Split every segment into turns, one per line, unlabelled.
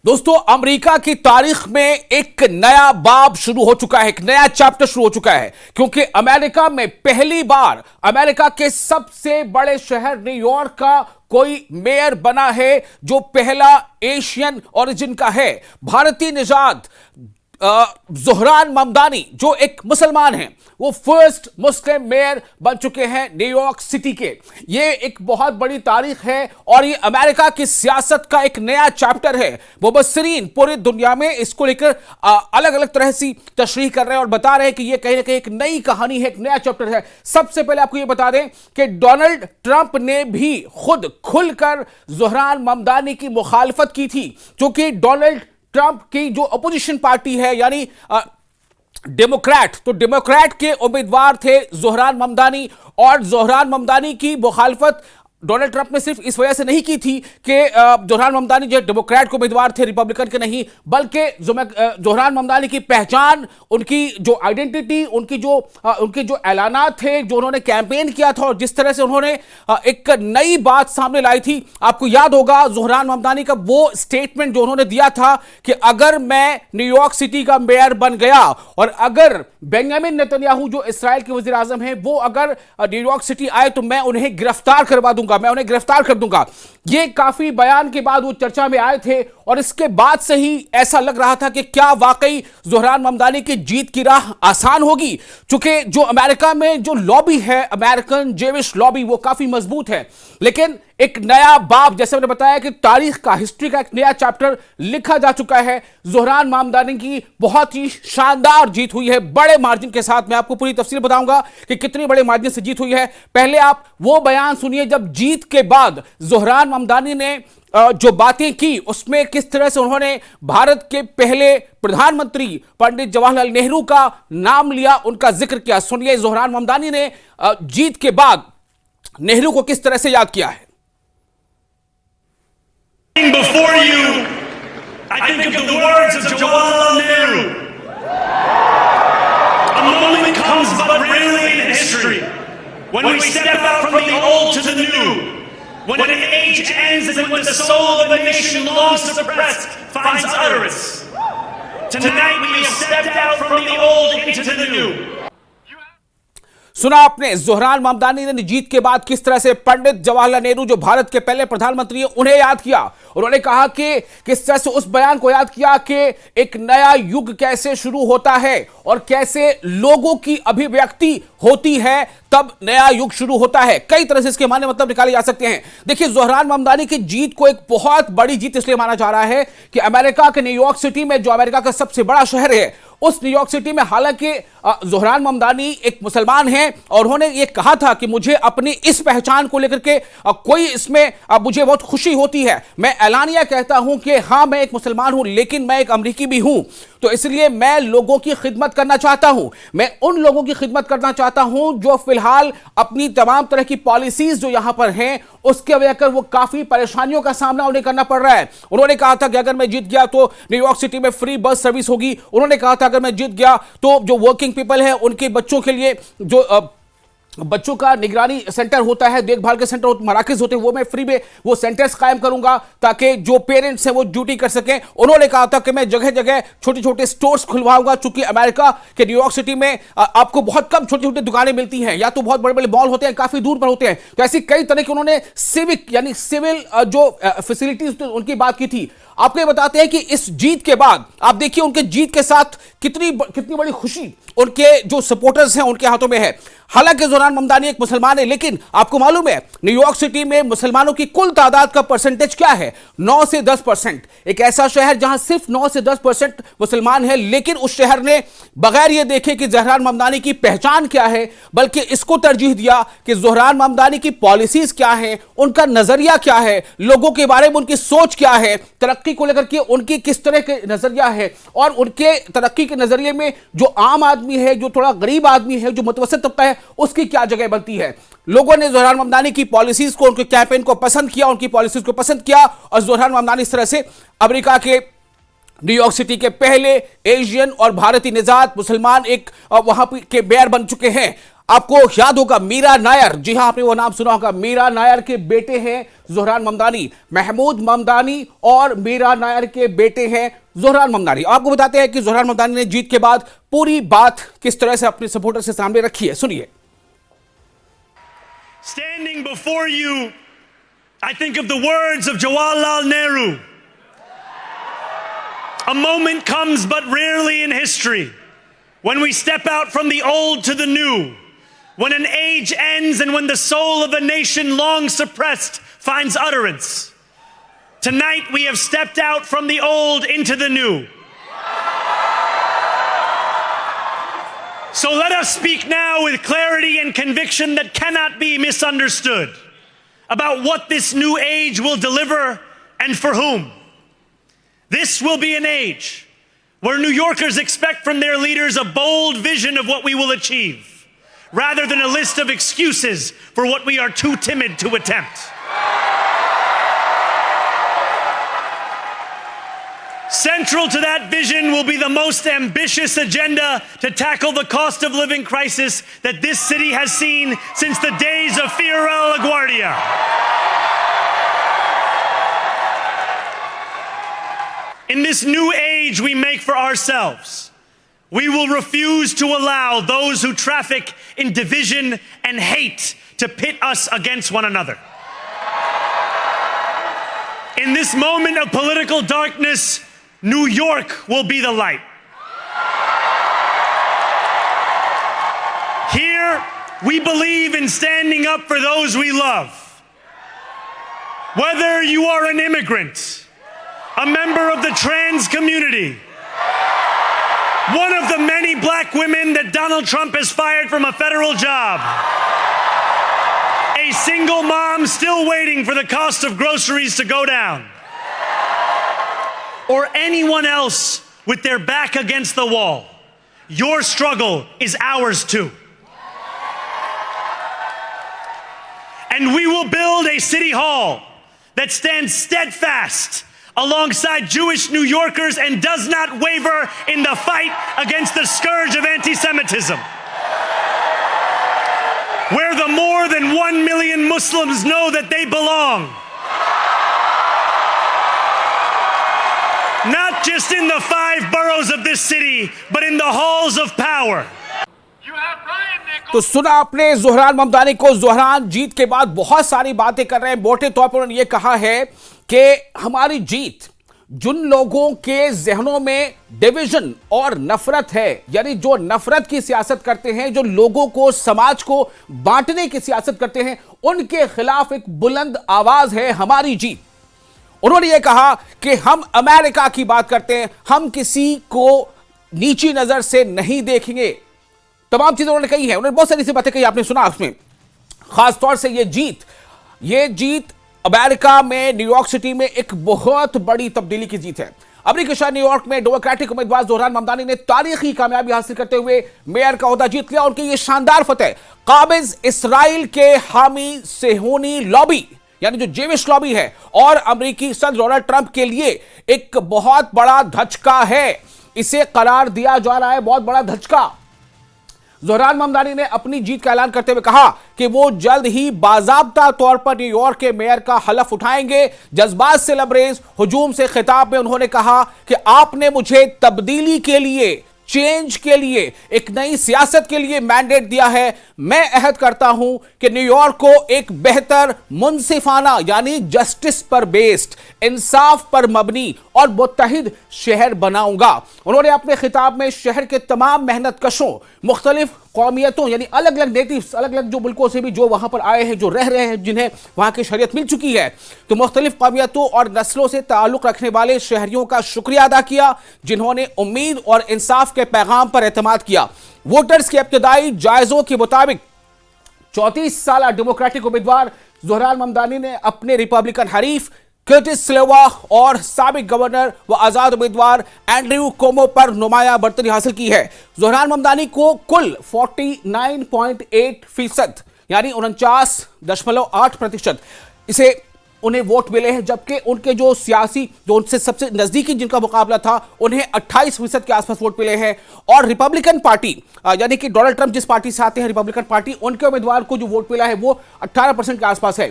दोस्तों, अमेरिका की तारीख में एक नया बाब शुरू हो चुका है, एक नया चैप्टर शुरू हो चुका है, क्योंकि अमेरिका में पहली बार अमेरिका के सबसे बड़े शहर न्यूयॉर्क का कोई मेयर बना है जो पहला एशियन ओरिजिन का है। भारतीय निजात ज़ोहरान ममदानी जो एक मुसलमान हैं, वो फर्स्ट मुस्लिम मेयर बन चुके हैं न्यूयॉर्क सिटी के। ये एक बहुत बड़ी तारीख है और ये अमेरिका की सियासत का एक नया चैप्टर है। मुबस्सिरीन पूरी दुनिया में इसको लेकर अलग अलग तरह से तशरीह कर रहे हैं और बता रहे हैं कि ये कहीं ना कहीं एक नई कहानी है, एक नया चैप्टर है। सबसे पहले आपको ये बता दें कि डोनाल्ड ट्रंप ने भी खुद खुलकर ज़ोहरान ममदानी की मुखालफत की थी, क्योंकि डोनाल्ड ट्रंप की जो अपोजिशन पार्टी है यानी डेमोक्रेट, तो डेमोक्रेट के उम्मीदवार थे ज़ोहरान ममदानी, और ज़ोहरान ममदानी की मुखालफत डोनाल्ड ट्रंप ने सिर्फ इस वजह से नहीं की थी कि ज़ोहरान ममदानी जो डेमोक्रेट के उम्मीदवार थे, रिपब्लिकन के नहीं, बल्कि ज़ोहरान ममदानी की पहचान, उनकी जो आइडेंटिटी, उनके जो ऐलानात थे, जो उन्होंने कैंपेन किया था और जिस तरह से उन्होंने एक नई बात सामने लाई थी। आपको याद होगा ज़ोहरान ममदानी का वो स्टेटमेंट जो उन्होंने दिया था कि अगर मैं न्यूयॉर्क सिटी का मेयर बन गया और अगर बेंजामिन नेतन्याहू जो इस्राएल के वज़ीर आज़म हैं वो अगर न्यूयॉर्क सिटी आए तो मैं उन्हें गिरफ्तार करवा दूंगा, मैं उन्हें गिरफ्तार कर दूंगा। ये काफी बयान के बाद वो चर्चा में आए थे और इसके बाद से ही ऐसा लग रहा था कि क्या वाकई ज़ोहरान ममदानी की जीत की राह आसान होगी, क्योंकि जो अमेरिका में जो लॉबी है, अमेरिकन जेविश लॉबी, वो काफी मजबूत है। लेकिन एक नया बाब, जैसे मैंने बताया कि तारीख का, हिस्ट्री का एक नया चैप्टर लिखा जा चुका है। ज़ोहरान ममदानी की बहुत ही शानदार जीत हुई है, बड़े मार्जिन के साथ। मैं आपको पूरी तफसील बताऊंगा कि कितनी बड़े मार्जिन से जीत हुई है। पहले आप वो बयान सुनिए जब जीत के बाद ज़ोहरान ममदानी ने जो बातें की, उसमें किस तरह से उन्होंने भारत के पहले प्रधानमंत्री पंडित जवाहरलाल नेहरू का नाम लिया, उनका जिक्र किया। सुनिए ज़ोहरान ममदानी ने जीत के बाद नेहरू को किस तरह से याद किया है।
Before you, I think of the words of Jawaharlal Nehru. A moment comes but rarely in history when we step out from the old to the new, when an age ends and when the soul of a nation long suppressed finds utterance. Tonight we have stepped out from the old into the new.
सुना आपने ज़ोहरान ममदानी ने जीत के बाद किस तरह से पंडित जवाहरलाल नेहरू जो भारत के पहले प्रधानमंत्री हैं उन्हें याद किया। उन्होंने कहा कि किस तरह से उस बयान को याद किया कि एक नया युग कैसे शुरू होता है और कैसे लोगों की अभिव्यक्ति होती है तब नया युग शुरू होता है। कई तरह से इसके माने मतलब निकाले जा सकते हैं। देखिए, ज़ोहरान ममदानी की जीत को एक बहुत बड़ी जीत इसलिए माना जा रहा है कि अमेरिका के न्यूयॉर्क सिटी में, जो अमेरिका का सबसे बड़ा शहर है, उस न्यूयॉर्क सिटी में हालांकि ज़ोहरान ममदानी एक मुसलमान हैं और उन्होंने ये कहा था कि मुझे अपनी इस पहचान को लेकर के कोई इसमें मुझे बहुत खुशी होती है। मैं ऐलानिया कहता हूं कि हाँ, मैं एक मुसलमान हूं लेकिन मैं एक अमरीकी भी हूं, तो इसलिए मैं लोगों की खिदमत करना चाहता हूं। मैं उन लोगों की खिदमत करना चाहता हूं जो फिलहाल अपनी तमाम तरह की पॉलिसीज जो यहां पर हैं उसके वजह कर वो काफी परेशानियों का सामना उन्हें करना पड़ रहा है। उन्होंने कहा था कि अगर मैं जीत गया तो न्यूयॉर्क सिटी में फ्री बस सर्विस होगी। उन्होंने कहा था अगर मैं जीत गया तो जो वर्किंग पीपल है उनके बच्चों के लिए जो बच्चों का निगरानी सेंटर होता है, देखभाल के सेंटर मराकज होते हैं, वो मैं फ्री में वो सेंटर्स कायम करूंगा ताकि जो पेरेंट्स हैं वो ड्यूटी कर सकें। उन्होंने कहा था कि मैं जगह जगह छोटे छोटे स्टोर्स खुलवाऊंगा, चूंकि अमेरिका के न्यूयॉर्क सिटी में आपको बहुत कम छोटी छोटी दुकानें मिलती हैं, या तो बहुत बड़े बड़े मॉल होते हैं, काफी दूर पर होते हैं। तो ऐसी कई तरह की उन्होंने सिविक यानी सिविल जो फैसिलिटीज उनकी बात की थी। आपको ये बताते हैं कि इस जीत के बाद आप देखिए उनके जीत के साथ कितनी बड़ी खुशी उनके जो सपोर्टर्स हैं उनके हाथों में है। हालांकि ज़ोहरान ममदानी एक मुसलमान है, लेकिन आपको मालूम है न्यूयॉर्क सिटी में मुसलमानों की कुल तादाद का परसेंटेज क्या है? 9 से 10%। एक ऐसा शहर जहां सिर्फ 9 से 10% मुसलमान है, लेकिन उस शहर ने बगैर ये देखे कि ज़ोहरान ममदानी की पहचान क्या है, बल्कि इसको तरजीह दिया कि ज़ोहरान ममदानी की पॉलिसीज क्या है, उनका नजरिया क्या है, लोगों के बारे में उनकी सोच क्या है, तरक्की को लेकर के उनकी किस तरह के नजरिया है, और उनके तरक्की के नजरिए में जो आम आदमी है, जो थोड़ा गरीब आदमी है, जो मुतवस्सित तबका है, उसकी क्या जगह बनती है। लोगों ने ज़ोहरान ममदानी की पॉलिसीज को, उनके कैंपेन को पसंद किया, उनकी पॉलिसीज को पसंद किया, और ज़ोहरान ममदानी इस तरह से अमेरिका के न्यूयॉर्क सिटी के पहले एशियन और भारतीय निजात मुसलमान एक वहां के मेयर बन चुके हैं। आपको याद होगा मीरा नायर, जी हां आपने वो नाम सुना होगा, मीरा नायर के बेटे हैं ज़ोहरान ममदानी। महमूद ममदानी और मीरा नायर के बेटे हैं ज़ोहरान ममदानी। आपको बताते हैं कि ज़ोहरान ममदानी ने जीत के बाद पूरी बात किस तरह से अपने सपोर्टर से सामने रखी है, सुनिए।
Standing before you, I think of the words of Jawaharlal Nehru. A moment comes but rarely in history when we step out from the old to the new, when an age ends and when the soul of a nation long suppressed finds utterance. Tonight we have stepped out from the old into the new. So let us speak now with clarity and conviction that cannot be misunderstood about what this new age will deliver and for whom. This will be an age where New Yorkers expect from their leaders a bold vision of what we will achieve, rather than a list of excuses for what we are too timid to attempt. Central to that vision will be the most ambitious agenda to tackle the cost of living crisis that this city has seen since the days of Fiorella LaGuardia. In this new age we make for ourselves, we will refuse to allow those who traffic in division and hate to pit us against one another. In this moment of political darkness, New York will be the light. Here, we believe in standing up for those we love. Whether you are an immigrant, a member of the trans community, one of the many black women that Donald Trump has fired from a federal job, a single mom still waiting for the cost of groceries to go down, or anyone else with their back against the wall, your struggle is ours too. And we will build a city hall that stands steadfast alongside Jewish New Yorkers and does not waver in the fight against the scourge of anti-Semitism. Where the more than 1 million Muslims know that they belong. Not just in the 5 boroughs of this city, but in the halls of power.
तो सुना आपने ज़ोहरान ममदानी को। ज़ोहरान जीत के बाद बहुत सारी बातें कर रहे हैं। मोटे तौर पर उन्होंने ये कहा है कि हमारी जीत जिन लोगों के जहनों में डिवीजन और नफरत है, यानी जो नफरत की सियासत करते हैं, जो लोगों को, समाज को बांटने की सियासत करते हैं, उनके खिलाफ एक बुलंद आवाज है हमारी जीत। उन्होंने ये कहा कि हम अमेरिका की बात करते हैं, हम किसी को नीची नजर से नहीं देखेंगे। तमाम चीजें उन्होंने कही है। उन्होंने बहुत सारी सी बातें कही, आपने सुना उसमें। खासतौर से ये जीत अमेरिका में, न्यूयॉर्क सिटी में एक बहुत बड़ी तब्दीली की जीत है। अमेरिकी शहर न्यूयॉर्क में डेमोक्रेटिक उम्मीदवार ज़ोहरान ममदानी ने तारीखी कामयाबी हासिल करते हुए मेयर का ओहदा जीत लिया। उनकी ये शानदार फतेह काबिज इसराइल के हामी सेहोनी लॉबी, यानी जो जेविश लॉबी है, और अमेरिकी सदर डोनाल्ड ट्रंप के लिए एक बहुत बड़ा धचका है। इसे करार दिया जा रहा है बहुत बड़ा धचका। ज़ोहरान ममदानी ने अपनी जीत का ऐलान करते हुए कहा कि वो जल्द ही बाज़ाब्ता तौर पर न्यूयॉर्क के मेयर का हलफ उठाएंगे। जज्बात से लबरेज हुजूम से खिताब में उन्होंने कहा कि आपने मुझे तब्दीली के लिए, चेंज के लिए, एक नई सियासत के लिए मैंडेट दिया है। मैं अहद करता हूं कि न्यूयॉर्क को एक बेहतर, मुनसिफाना यानी जस्टिस पर बेस्ड, इंसाफ पर मबनी और मुत्तहिद शहर बनाऊंगा। उन्होंने अपने खिताब में शहर के तमाम मेहनत कशों, मुख्तलिफ कौमियतों यानी अलग अलग नेटिव्स, अलग अलग जो मुल्कों से भी जो वहां पर आए हैं, जो रह रहे हैं, जिन्हें वहां की शरीयत मिल चुकी है, तो मुख्तलिफ कौमियतों और नस्लों से ताल्लुक रखने वाले शहरियों का शुक्रिया अदा किया, जिन्होंने उम्मीद और इंसाफ के पैगाम पर एतमाद किया। वोटर्स के इब्तिदाई जायजों के मुताबिक 34 साल डेमोक्रेटिक उम्मीदवार ज़ोहरान ममदानी ने अपने रिपब्लिकन हरीफ कर्टिस सिल्वा और साबिक गवर्नर व आजाद उम्मीदवार एंड्रयू कोमो पर नुमाया बढ़तरी हासिल की है। ज़ोहरान ममदानी को कुल 49.8% यानी 49.8% इसे उन्हें वोट मिले हैं, जबकि उनके जो सियासी जो उनसे सबसे नजदीकी जिनका मुकाबला था उन्हें 28% के आसपास वोट मिले हैं। और रिपब्लिकन पार्टी यानी कि डोनाल्ड ट्रंप जिस पार्टी से आते हैं, रिपब्लिकन पार्टी, उनके उम्मीदवार को जो वोट मिला है वो 18% के आसपास है।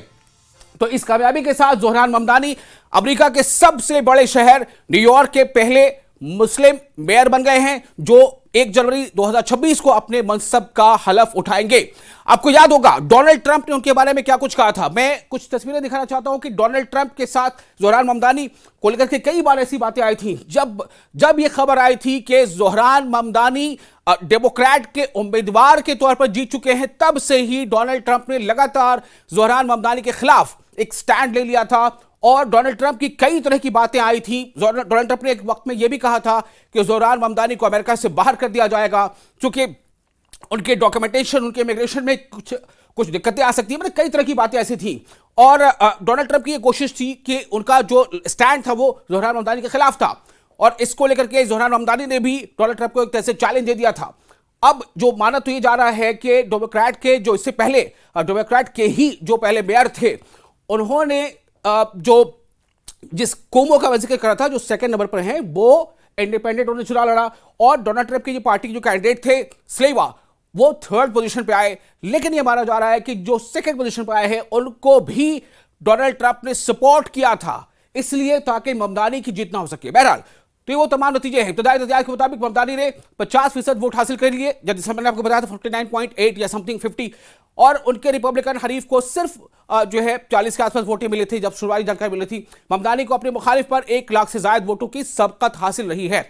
तो इस कामयाबी के साथ जोहरान ममदानी अमेरिका के सबसे बड़े शहर न्यूयॉर्क के पहले मुस्लिम मेयर बन गए हैं, जो 1 जनवरी 2026 को अपने मनसब का हलफ उठाएंगे। आपको याद होगा डोनाल्ड ट्रंप ने उनके बारे में क्या कुछ कहा था। मैं कुछ तस्वीरें दिखाना चाहता हूं कि डोनाल्ड ट्रंप के साथ जोहरान ममदानी को लेकर के कई बार ऐसी बातें आई थी। जब यह खबर आई थी कि जोहरान ममदानी डेमोक्रेट के उम्मीदवार के तौर पर जीत चुके हैं, तब से ही डोनाल्ड ट्रंप ने लगातार जोहरान ममदानी के खिलाफ एक स्टैंड ले लिया था। और डोनाल्ड ट्रंप की कई तरह की बातें आई थी। डोनाल्ड ट्रंप ने एक वक्त में यह भी कहा था कि जोहरान ममदानी को अमेरिका से बाहर कर दिया जाएगा, क्योंकि उनके डॉक्यूमेंटेशन, उनके इमिग्रेशन में कुछ दिक्कतें आ सकती है। मतलब कई तरह की बातें ऐसी थी। और डोनाल्ड ट्रंप की यह कोशिश थी कि उनका जो स्टैंड था वो जोहरान ममदानी के खिलाफ था। और इसको लेकर के जोहरान ममदानी ने भी डोनाल्ड ट्रंप को एक तरह से चैलेंज दे दिया था। अब जो माना तो ये जा रहा है कि डेमोक्रेट के जो इससे पहले डेमोक्रेट के ही जो पहले मेयर थे, उन्होंने जो जिस कोमो का जिक्र करा था, जो सेकंड नंबर पर हैं, वो इंडिपेंडेंट उन्होंने चुनाव लड़ा। और डोनाल्ड ट्रंप की जो पार्टी के जो कैंडिडेट थे स्लेवा, वो 3rd पोजीशन पे आए। लेकिन यह माना जा रहा है कि जो 2nd पोजीशन पे आए हैं उनको भी डोनाल्ड ट्रंप ने सपोर्ट किया था, इसलिए ताकि ममदानी की जीत ना हो सके। बहरहाल तो ये वो तमाम नतीजे हैं। इब्तदाई नतीजे के मुताबिक ममदानी ने 50% वोट हासिल कर लिए, जैसे मैंने आपको बताया था 49.8 या समथिंग 50। और उनके रिपब्लिकन हरीफ को सिर्फ जो है 40 के आसपास वोटें मिली थी जब शुरुआती जानकारी मिली थी। ममदानी को अपने मुखालिफ पर 1 लाख से ज्यादा वोटों की सबकत हासिल रही है।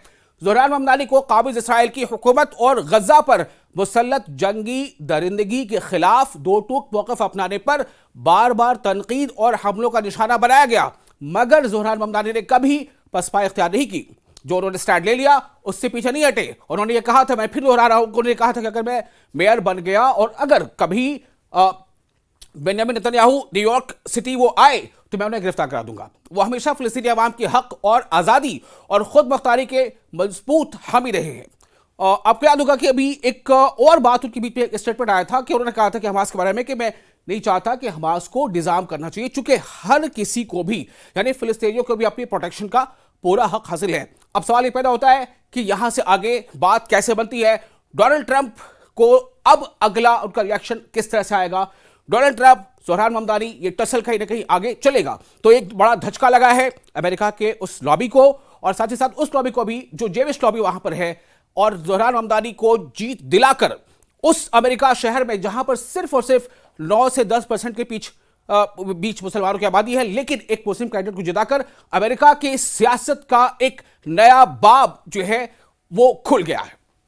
जोहरान ममदानी को काबिज इसराइल की हुकूमत और गजा पर मुसल्लत जंगी दरिंदगी के खिलाफ दो टूक मौक़िफ़ अपनाने पर बार बार तनकीद और हमलों का निशाना बनाया गया, मगर जोहरान ममदानी ने कभी पसपा इख्तियार नहीं की। जो उन्होंने स्टैंड ले लिया उससे पीछे नहीं हटे। उन्होंने ये कहा था, मैं फिर दोहरा रहा हूं, उन्होंने कहा था कि अगर मैं मेयर बन गया और अगर कभी बेंजामिन नेतन्याहू न्यूयॉर्क सिटी वो आए तो मैं उन्हें गिरफ्तार करा दूंगा। वो हमेशा फिलिस्तीनी अवाम के हक और आज़ादी और खुद मुख्तारी के मजबूत हामी रहे हैं। आपको याद होगा कि अभी एक और बात उनके बीच में एक स्टेटमेंट आया था कि उन्होंने कहा था कि हमास के बारे में कि मैं नहीं चाहता कि हमास को डिजाम करना चाहिए, चूंकि हर किसी को भी यानी फिलिस्तीनियों को भी अपनी प्रोटेक्शन का पूरा हक हासिल है। अब सवाल ये पैदा होता है कि यहां से आगे बात कैसे बनती है। डोनाल्ड ट्रंप को अब अगला उनका रिएक्शन किस तरह से आएगा। डोनाल्ड ट्रंप, जोहरान ममदानी, ये टसल कहीं ना कहीं आगे चलेगा तो एक बड़ा धचका लगा है अमेरिका के उस लॉबी को और साथ ही साथ उस लॉबी को भी जो जेविश लॉबी वहां पर है। और जोहरान ममदानी को जीत दिलाकर उस अमेरिका शहर में जहां पर सिर्फ और सिर्फ 9 से 10% के बीच मुसलमानों की आबादी है, लेकिन एक मुस्लिम कैंडिडेट को जिताकर अमेरिका की सियासत का एक नया बाब जो है वो खुल गया है।